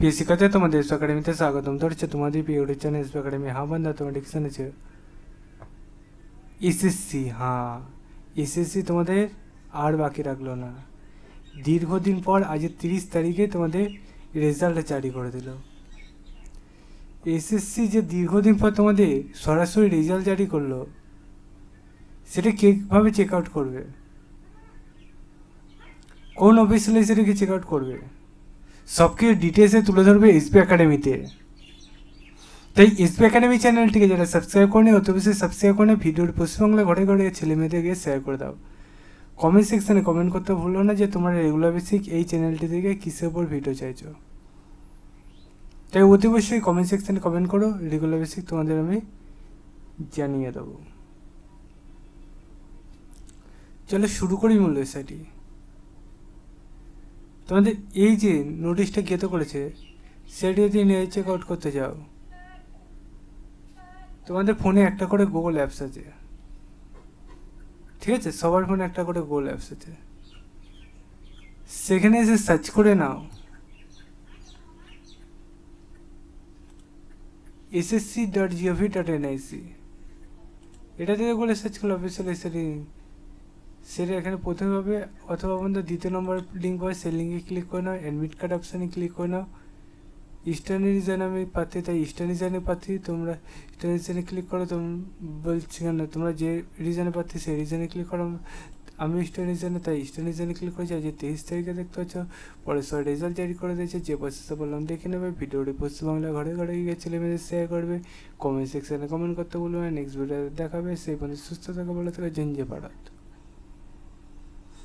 প্রিয় শিক্ষার্থী, তোমাদের এসপি একাডেমিতে স্বাগতম। ধরছে তোমাদের প্রিয় ইউটিউব চ্যানেল এসপি একাডেমি। হ্যাঁ বন্ধু, তোমার ডিকশন আছে এসএসসি। হ্যাঁ, এসএসসি তোমাদের আর বাকি রাখলো না। দীর্ঘদিন পর আজ 30 তারিখে তোমাদের রেজাল্ট জারি করে দিল। এসএসসি যে দীর্ঘদিন পর তোমাদের সরাসরি রেজাল্ট জারি করলো, সেটা কীভাবে চেক আউট করবে? কোন অফিসিয়ালি সেটাকে চেক আউট করবে? সব কিছু ডিটেলসে তুলে ধরবে এসপি একাডেমিতে। তাই এসপি একাডেমি চ্যানেলটিকে যারা সাবস্ক্রাইব করে অত বেশি সাবস্ক্রাইব করে ভিডিওর পশ্চিমবাংলা ঘরে ঘরে ছেলে মেয়েদেরকে শেয়ার করে দাও। কমেন্ট সেকশানে কমেন্ট করতে ভুলো না যে তোমরা রেগুলার বেসিক এই চ্যানেলটি থেকে কিসের উপর ভিডিও চাইছো। তাই অতি অবশ্যই কমেন্ট সেকশানে কমেন্ট করো, রেগুলার বেসিক তোমাদের আমি জানিয়ে দেবো। চলো শুরু করি মূল বিষয়টি। তোমাদের এই যে নোটিশটা গেতে করেছে, সেটি যদি চেক আউট করতে যাও, তোমাদের ফোনে একটা করে গুগল অ্যাপস আছে, ঠিক আছে? সবার ফোনে একটা করে গুগল অ্যাপস আছে। সেখানে এসে সার্চ করে নাও ssc.gov.nic। এটা দিয়ে বলে সার্চ করলে অফিসিয়ালি সেটা এখানে প্রথমে পাবে, অথবা বন্ধু দ্বিতীয় নম্বর লিঙ্ক পাবে, সেই লিঙ্কে ক্লিক করে নাও। অ্যাডমিট কার্ড অপশানে ক্লিক করে নাও। ইস্টার্ন রিজন আমি প্রার্থী, তাই ইস্টার্ন রিজনে প্রার্থী, তোমরা ইস্টার্ন রিজনে ক্লিক করো। বলছি কেন, তোমরা যে রিজনে প্রার্থী সেই রিজনে ক্লিক করো। আমি ইস্টার্ন রিজনে, তাই ইস্টার্ন রিজনে ক্লিক করেছি। আজ 23 তারিখে দেখতে পাচ্ছ পরে রেজাল্ট জারি করে দিয়েছে। যে প্রসেসে বললাম দেখে নেবে। ভিডিওটি পশ্চিমবাংলা ঘরে ঘরে গিয়ে ছেলে মেয়েদের শেয়ার করবে, কমেন্ট সেকশানে কমেন্ট করতে বলবে। নেক্সট ভিডিও দেখাবে। সেই পর্যন্ত সুস্থ থাকা, ভালো থাকা, জয় হিন্দ, জয় ভারত।